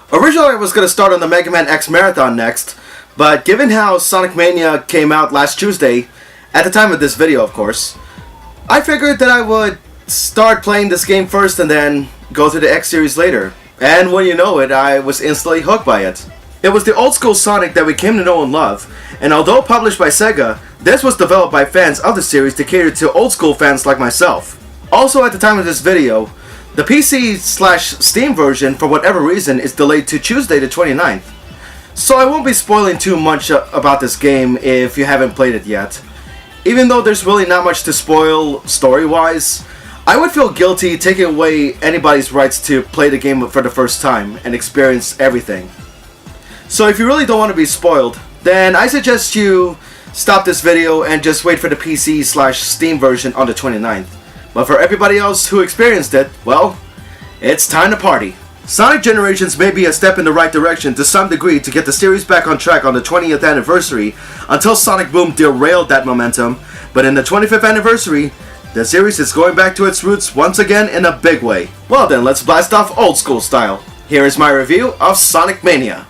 Originally I was going to start on the Mega Man X Marathon next, but given how Sonic Mania came out last Tuesday, at the time of this video of course, I figured that I would start playing this game first and then go to the X series later. And when you know it, I was instantly hooked by it. It was the old school Sonic that we came to know and love, and although published by Sega, this was developed by fans of the series to cater to old school fans like myself. Also at the time of this video, the PC/Steam version, for whatever reason, is delayed to Tuesday the 29th. So I won't be spoiling too much about this game if you haven't played it yet. Even though there's really not much to spoil story-wise, I would feel guilty taking away anybody's rights to play the game for the first time and experience everything. So if you really don't want to be spoiled, then I suggest you stop this video and just wait for the PC/Steam version on the 29th. But for everybody else who experienced it, well, it's time to party. Sonic Generations may be a step in the right direction to some degree to get the series back on track on the 20th anniversary until Sonic Boom derailed that momentum, but in the 25th anniversary, the series is going back to its roots once again in a big way. Well then, let's blast off old school style. Here is my review of Sonic Mania.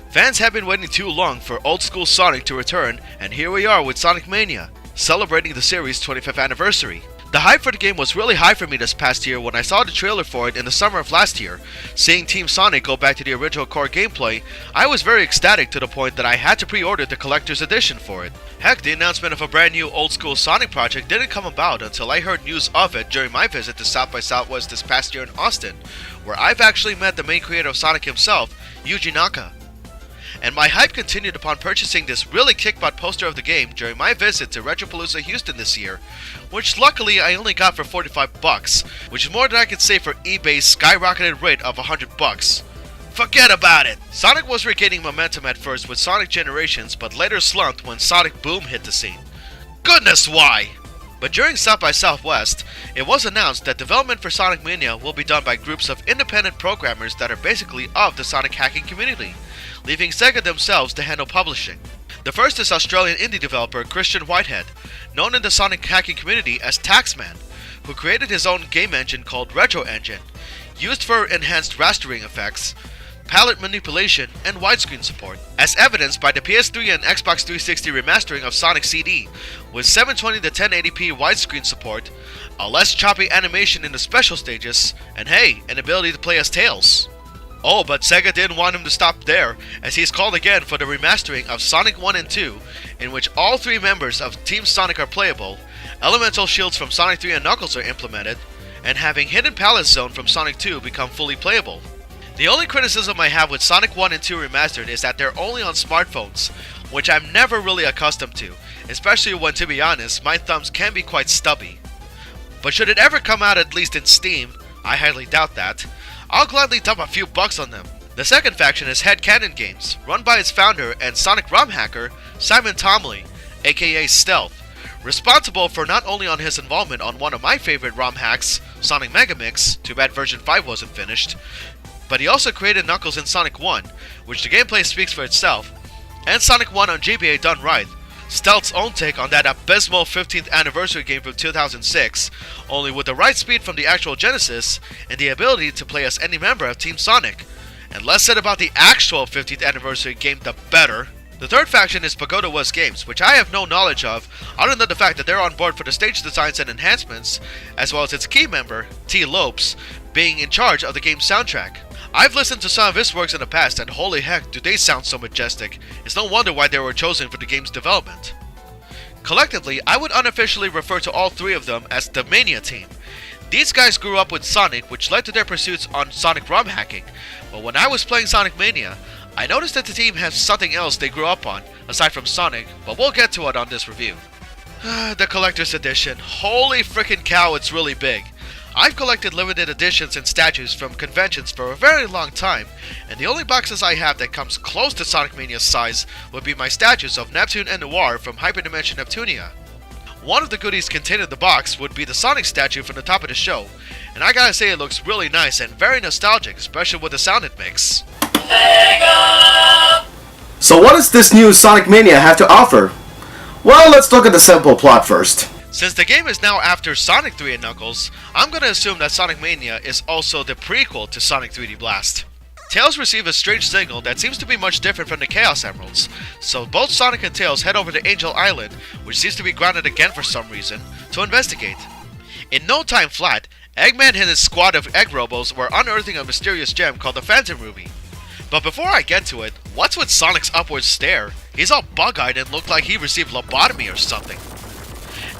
Fans have been waiting too long for old school Sonic to return, and here we are with Sonic Mania, celebrating the series' 25th anniversary. The hype for the game was really high for me this past year when I saw the trailer for it in the summer of last year. Seeing Team Sonic go back to the original core gameplay, I was very ecstatic to the point that I had to pre-order the collector's edition for it. Heck, the announcement of a brand new old school Sonic project didn't come about until I heard news of it during my visit to South by Southwest this past year in Austin, where I've actually met the main creator of Sonic himself, Yuji Naka. And my hype continued upon purchasing this really kick-butt poster of the game during my visit to Retropalooza Houston this year, which luckily I only got for $45, which is more than I could say for eBay's skyrocketed rate of $100. Forget about it! Sonic was regaining momentum at first with Sonic Generations, but later slumped when Sonic Boom hit the scene. Goodness, why? But during South by Southwest, it was announced that development for Sonic Mania will be done by groups of independent programmers that are basically of the Sonic hacking community, leaving Sega themselves to handle publishing. The first is Australian indie developer Christian Whitehead, known in the Sonic hacking community as Taxman, who created his own game engine called Retro Engine, used for enhanced rastering effects, palette manipulation, and widescreen support, as evidenced by the PS3 and Xbox 360 remastering of Sonic CD, with 720 to 1080p widescreen support, a less choppy animation in the special stages, and hey, an ability to play as Tails. Oh, but Sega didn't want him to stop there, as he's called again for the remastering of Sonic 1 and 2, in which all three members of Team Sonic are playable, elemental shields from Sonic 3 and Knuckles are implemented, and having Hidden Palace Zone from Sonic 2 become fully playable. The only criticism I have with Sonic 1 and 2 Remastered is that they're only on smartphones, which I'm never really accustomed to, especially when, to be honest, my thumbs can be quite stubby. But should it ever come out at least in Steam, I highly doubt that, I'll gladly dump a few bucks on them. The second faction is Headcanon Games, run by its founder and Sonic ROM hacker, Simon Tomley, aka Stealth, responsible for not only on his involvement on one of my favorite ROM hacks, Sonic Megamix, too bad version 5 wasn't finished, but he also created Knuckles in Sonic 1, which the gameplay speaks for itself, and Sonic 1 on GBA done right, Stealth's own take on that abysmal 15th anniversary game from 2006, only with the right speed from the actual Genesis and the ability to play as any member of Team Sonic. And less said about the actual 15th anniversary game, the better. The third faction is Pagoda West Games, which I have no knowledge of, other than the fact that they're on board for the stage designs and enhancements, as well as its key member, T. Lopes, being in charge of the game's soundtrack. I've listened to some of his works in the past, and holy heck, do they sound so majestic. It's no wonder why they were chosen for the game's development. Collectively, I would unofficially refer to all three of them as the Mania team. These guys grew up with Sonic, which led to their pursuits on Sonic ROM hacking, but when I was playing Sonic Mania, I noticed that the team has something else they grew up on, aside from Sonic, but we'll get to it on this review. The Collector's Edition. Holy frickin' cow, it's really big. I've collected limited editions and statues from conventions for a very long time, and the only boxes I have that comes close to Sonic Mania's size would be my statues of Neptune and Noir from Hyperdimension Neptunia. One of the goodies contained in the box would be the Sonic statue from the top of the show, and I gotta say it looks really nice and very nostalgic, especially with the sound it makes. So what does this new Sonic Mania have to offer? Well, let's look at the simple plot first. Since the game is now after Sonic 3 and Knuckles, I'm gonna assume that Sonic Mania is also the prequel to Sonic 3D Blast. Tails receive a strange signal that seems to be much different from the Chaos Emeralds, so both Sonic and Tails head over to Angel Island, which seems to be grounded again for some reason, to investigate. In no time flat, Eggman and his squad of Egg Robos were unearthing a mysterious gem called the Phantom Ruby. But before I get to it, what's with Sonic's upward stare? He's all bug-eyed and looked like he received lobotomy or something.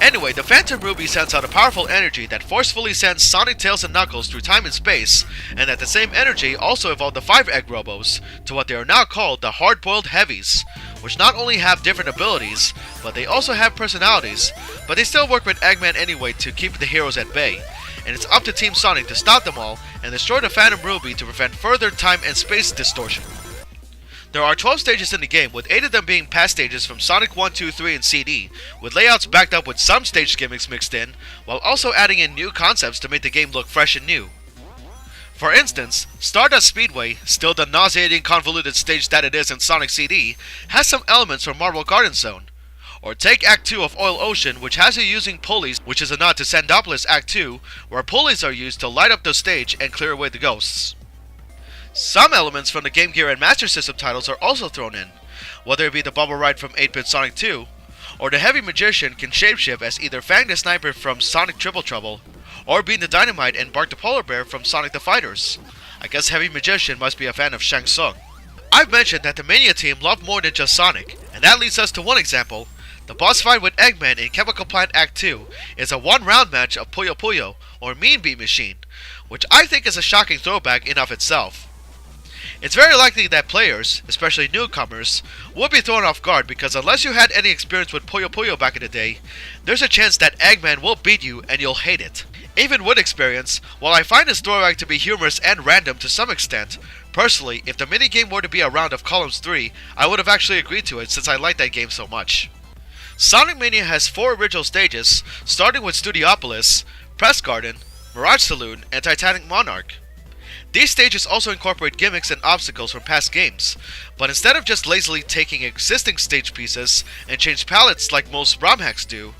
Anyway, the Phantom Ruby sends out a powerful energy that forcefully sends Sonic, Tails, and Knuckles through time and space, and that the same energy also evolved the 5 Egg Robos to what they are now called the Hard-Boiled Heavies, which not only have different abilities, but they also have personalities, but they still work with Eggman anyway to keep the heroes at bay, and it's up to Team Sonic to stop them all and destroy the Phantom Ruby to prevent further time and space distortion. There are 12 stages in the game, with 8 of them being past stages from Sonic 1, 2, 3, and CD, with layouts backed up with some stage gimmicks mixed in, while also adding in new concepts to make the game look fresh and new. For instance, Stardust Speedway, still the nauseating convoluted stage that it is in Sonic CD, has some elements from Marble Garden Zone. Or take Act 2 of Oil Ocean, which has you using pulleys, which is a nod to Sandopolis Act 2, where pulleys are used to light up the stage and clear away the ghosts. Some elements from the Game Gear and Master System titles are also thrown in, whether it be the Bubble Ride from 8-bit Sonic 2, or the Heavy Magician can shapeshift as either Fang the Sniper from Sonic Triple Trouble, or Bean the Dynamite and Bark the Polar Bear from Sonic the Fighters. I guess Heavy Magician must be a fan of Shang Tsung. I've mentioned that the Mania team loved more than just Sonic, and that leads us to one example. The boss fight with Eggman in Chemical Plant Act 2 is a one-round match of Puyo Puyo, or Mean Bean Machine, which I think is a shocking throwback in of itself. It's very likely that players, especially newcomers, would be thrown off guard because unless you had any experience with Puyo Puyo back in the day, there's a chance that Eggman will beat you and you'll hate it. Even with experience, while I find this throwback to be humorous and random to some extent, personally, if the minigame were to be a round of Columns 3, I would have actually agreed to it since I like that game so much. Sonic Mania has 4 original stages, starting with Studiopolis, Press Garden, Mirage Saloon, and Titanic Monarch. These stages also incorporate gimmicks and obstacles from past games, but instead of just lazily taking existing stage pieces and change palettes like most ROM hacks do,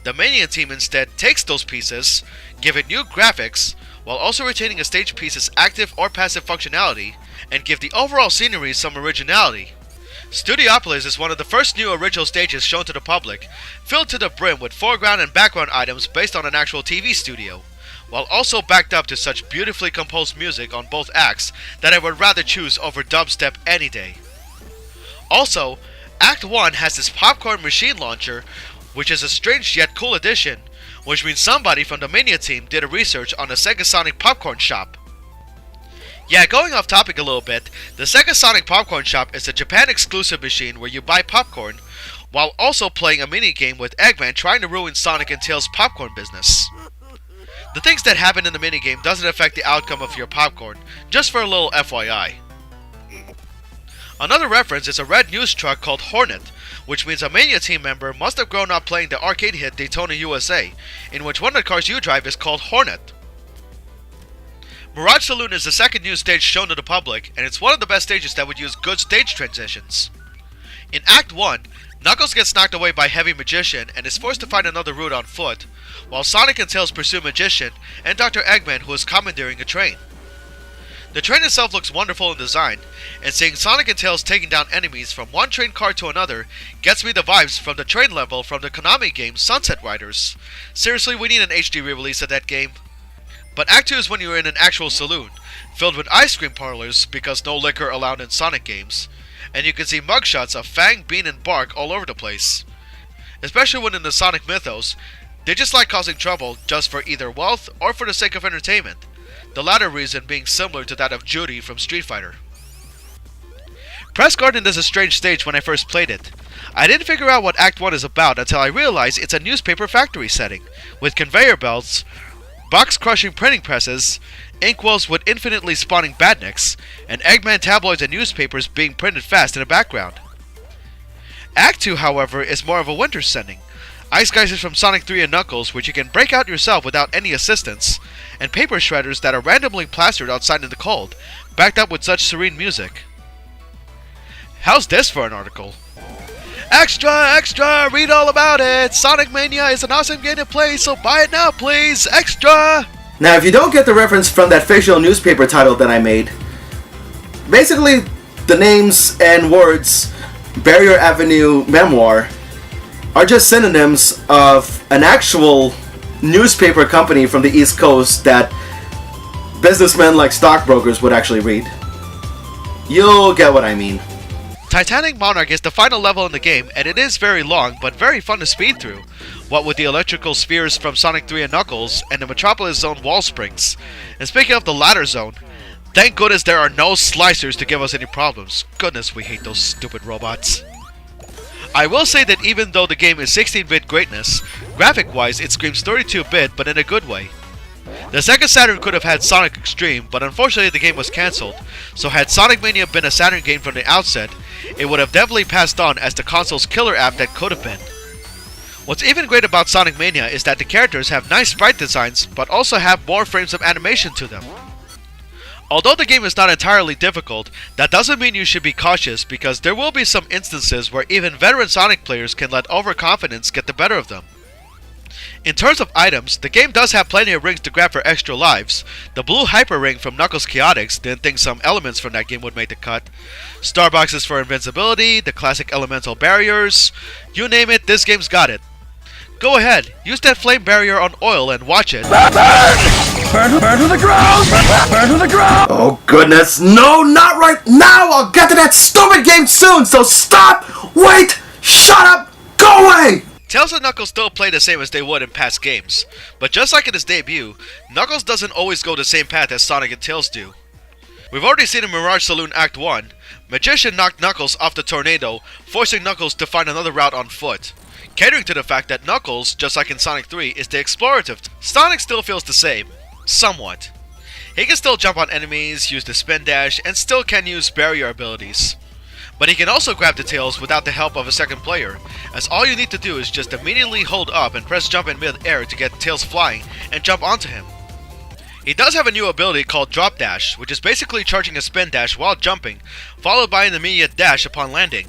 the Mania team instead takes those pieces, give it new graphics, while also retaining a stage piece's active or passive functionality, and give the overall scenery some originality. Studiopolis is one of the first new original stages shown to the public, filled to the brim with foreground and background items based on an actual TV studio, while also backed up to such beautifully composed music on both acts that I would rather choose over dubstep any day. Also, Act 1 has this popcorn machine launcher, which is a strange yet cool addition, which means somebody from the Mania team did a research on the Sega Sonic Popcorn Shop. Yeah, going off topic a little bit, the Sega Sonic Popcorn Shop is a Japan exclusive machine where you buy popcorn, while also playing a minigame with Eggman trying to ruin Sonic and Tails' popcorn business. The things that happen in the minigame doesn't affect the outcome of your popcorn, just for a little FYI. Another reference is a red news truck called Hornet, which means a Mania team member must have grown up playing the arcade hit Daytona USA, in which one of the cars you drive is called Hornet. Mirage Saloon is the second new stage shown to the public, and it's one of the best stages that would use good stage transitions. In Act 1, Knuckles gets knocked away by Heavy Magician and is forced to find another route on foot, while Sonic and Tails pursue Magician and Dr. Eggman, who is commandeering a train. The train itself looks wonderful in design, and seeing Sonic and Tails taking down enemies from one train car to another gets me the vibes from the train level from the Konami game Sunset Riders. Seriously, we need an HD re-release of that game. But Act 2 is when you're in an actual saloon, filled with ice cream parlors because no liquor allowed in Sonic games, and you can see mugshots of Fang, Bean, and Bark all over the place. Especially when in the Sonic mythos, they just like causing trouble just for either wealth or for the sake of entertainment, the latter reason being similar to that of Judy from Street Fighter. Press Garden is a strange stage when I first played it. I didn't figure out what Act 1 is about until I realized it's a newspaper factory setting, with conveyor belts, box-crushing printing presses, inkwells with infinitely spawning badniks, and Eggman tabloids and newspapers being printed fast in the background. Act 2, however, is more of a winter setting. Ice geysers from Sonic 3 and Knuckles, which you can break out yourself without any assistance, and paper shredders that are randomly plastered outside in the cold, backed up with such serene music. How's this for an article? Extra, extra, read all about it! Sonic Mania is an awesome game to play, so buy it now, please! Extra! Now, if you don't get the reference from that fictional newspaper title that I made, basically the names and words Barrier Avenue Memoir are just synonyms of an actual newspaper company from the East Coast that businessmen like stockbrokers would actually read. You'll get what I mean. Titanic Monarch is the final level in the game, and it is very long, but very fun to speed through, what with the electrical spheres from Sonic 3 and Knuckles, and the Metropolis Zone wall springs. And speaking of the latter zone, thank goodness there are no slicers to give us any problems. Goodness, we hate those stupid robots. I will say that even though the game is 16-bit greatness, graphic-wise it screams 32-bit, but in a good way. The Sega Saturn could have had Sonic Extreme, but unfortunately the game was cancelled, so had Sonic Mania been a Saturn game from the outset, it would have definitely passed on as the console's killer app that could have been. What's even great about Sonic Mania is that the characters have nice sprite designs, but also have more frames of animation to them. Although the game is not entirely difficult, that doesn't mean you should be cautious, because there will be some instances where even veteran Sonic players can let overconfidence get the better of them. In terms of items, the game does have plenty of rings to grab for extra lives. The blue hyper ring from Knuckles Chaotix, didn't think some elements from that game would make the cut. Starboxes for invincibility, the classic elemental barriers, you name it, this game's got it. Go ahead, use that flame barrier on oil and watch it. Burn to the ground! Burn to the ground! Oh goodness, no, not right now! I'll get to that stupid game soon, so stop! Wait! Shut up! Go away! Tails and Knuckles still play the same as they would in past games, but just like in his debut, Knuckles doesn't always go the same path as Sonic and Tails do. We've already seen in Mirage Saloon Act 1, Magician knocked Knuckles off the tornado, forcing Knuckles to find another route on foot, catering to the fact that Knuckles, just like in Sonic 3, is the explorative. Sonic still feels the same, somewhat. He can still jump on enemies, use the spin dash, and still can use barrier abilities. But he can also grab the tails without the help of a second player, as all you need to do is just immediately hold up and press jump in mid-air to get Tails flying and jump onto him. He does have a new ability called Drop Dash, which is basically charging a spin dash while jumping, followed by an immediate dash upon landing.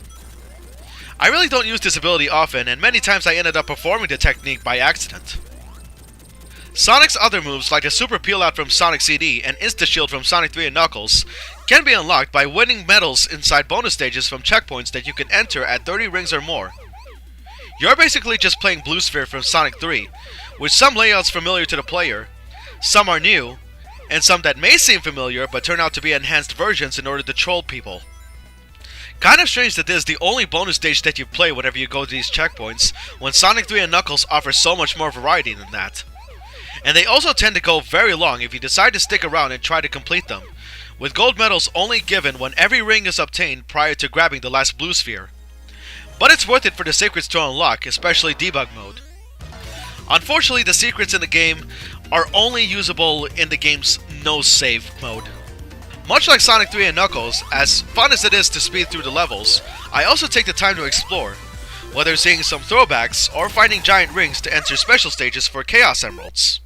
I really don't use this ability often, and many times I ended up performing the technique by accident. Sonic's other moves, like the Super Peel Out from Sonic CD and Insta Shield from Sonic 3 and Knuckles, can be unlocked by winning medals inside bonus stages from checkpoints that you can enter at 30 rings or more. You're basically just playing Blue Sphere from Sonic 3, with some layouts familiar to the player, some are new, and some that may seem familiar but turn out to be enhanced versions in order to troll people. Kind of strange that this is the only bonus stage that you play whenever you go to these checkpoints, when Sonic 3 and Knuckles offer so much more variety than that. And they also tend to go very long if you decide to stick around and try to complete them, with gold medals only given when every ring is obtained prior to grabbing the last blue sphere. But it's worth it for the secrets to unlock, especially debug mode. Unfortunately, the secrets in the game are only usable in the game's no save mode. Much like Sonic 3 and Knuckles, as fun as it is to speed through the levels, I also take the time to explore, whether seeing some throwbacks or finding giant rings to enter special stages for Chaos Emeralds.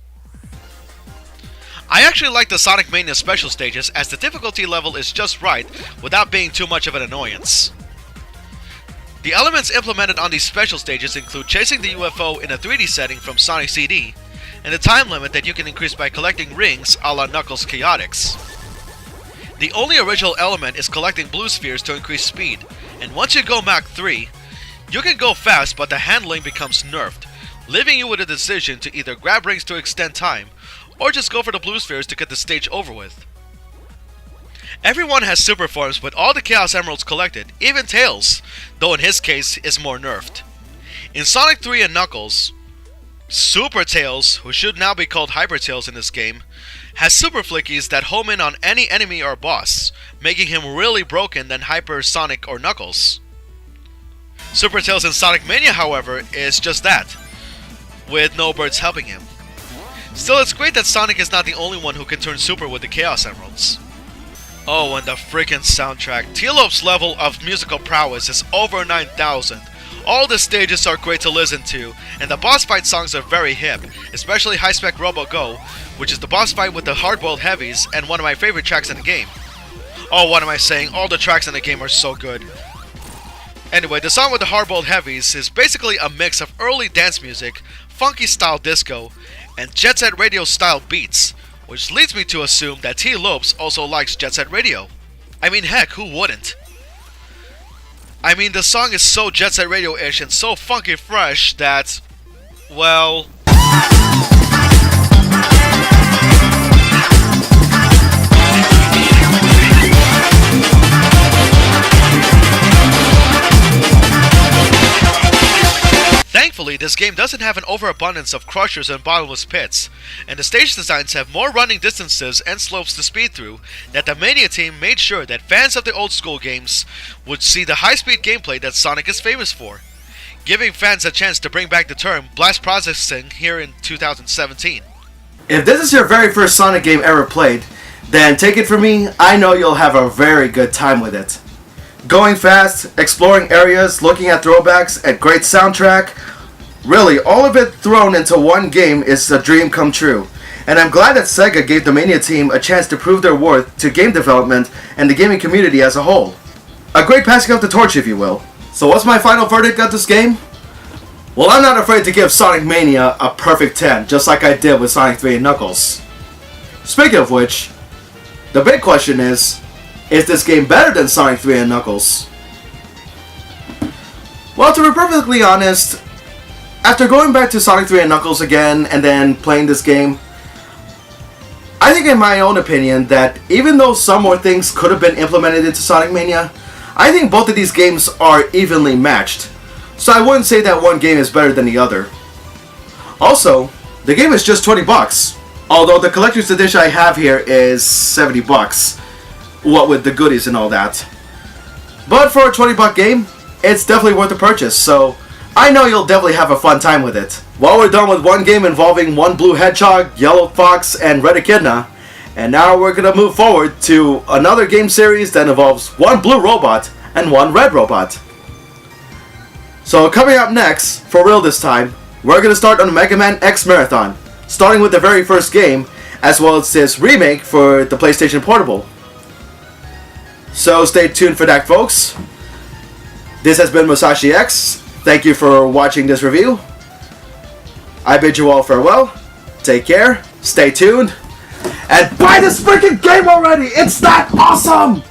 I actually like the Sonic Mania special stages as the difficulty level is just right without being too much of an annoyance. The elements implemented on these special stages include chasing the UFO in a 3D setting from Sonic CD, and a time limit that you can increase by collecting rings a la Knuckles Chaotix. The only original element is collecting blue spheres to increase speed, and once you go Mach 3, you can go fast but the handling becomes nerfed, leaving you with a decision to either grab rings to extend time, or just go for the blue spheres to get the stage over with. Everyone has super forms with all the Chaos Emeralds collected, even Tails, though in his case is more nerfed. In Sonic 3 and Knuckles, Super Tails, who should now be called Hyper Tails in this game, has super flickies that home in on any enemy or boss, making him really broken than Hyper Sonic or Knuckles. Super Tails in Sonic Mania, however, is just that, with no birds helping him. Still, it's great that Sonic is not the only one who can turn super with the Chaos Emeralds. Oh, and the freaking soundtrack. Telope's level of musical prowess is over 9,000. All the stages are great to listen to, and the boss fight songs are very hip, especially High Spec Robo Go, which is the boss fight with the hard-boiled heavies and one of my favorite tracks in the game. Oh, what am I saying? All the tracks in the game are so good. Anyway, the song with the hard-boiled heavies is basically a mix of early dance music, funky style disco, and Jet Set Radio style beats, which leads me to assume that T. Lopes also likes Jet Set Radio. I mean, heck, who wouldn't? I mean, the song is so Jet Set Radio-ish and so funky fresh that, well... Thankfully, this game doesn't have an overabundance of crushers and bottomless pits, and the stage designs have more running distances and slopes to speed through, that the Mania team made sure that fans of the old school games would see the high-speed gameplay that Sonic is famous for, giving fans a chance to bring back the term blast processing here in 2017. If this is your very first Sonic game ever played, then take it from me, I know you'll have a very good time with it. Going fast, exploring areas, looking at throwbacks, and great soundtrack. Really, all of it thrown into one game is a dream come true. And I'm glad that Sega gave the Mania team a chance to prove their worth to game development and the gaming community as a whole. A great passing of the torch, if you will. So what's my final verdict of this game? Well, I'm not afraid to give Sonic Mania a perfect 10, just like I did with Sonic 3 and Knuckles. Speaking of which, the big question is this game better than Sonic 3 and Knuckles? Well, to be perfectly honest, after going back to Sonic 3 and Knuckles again and then playing this game, I think in my own opinion that even though some more things could have been implemented into Sonic Mania, I think both of these games are evenly matched. So I wouldn't say that one game is better than the other. Also, the game is just $20, although the collector's edition I have here is $70. What with the goodies and all that. But for a $20 game, it's definitely worth the purchase, so I know you'll definitely have a fun time with it. Well, we're done with one game involving one blue hedgehog, yellow fox, and red echidna, and now we're gonna move forward to another game series that involves one blue robot and one red robot. So coming up next, for real this time, we're gonna start on the Mega Man X Marathon, starting with the very first game, as well as this remake for the PlayStation Portable. So stay tuned for that, folks. This has been Musashi X. Thank you for watching this review. I bid you all farewell. Take care, stay tuned, and buy this freaking game already! It's that awesome!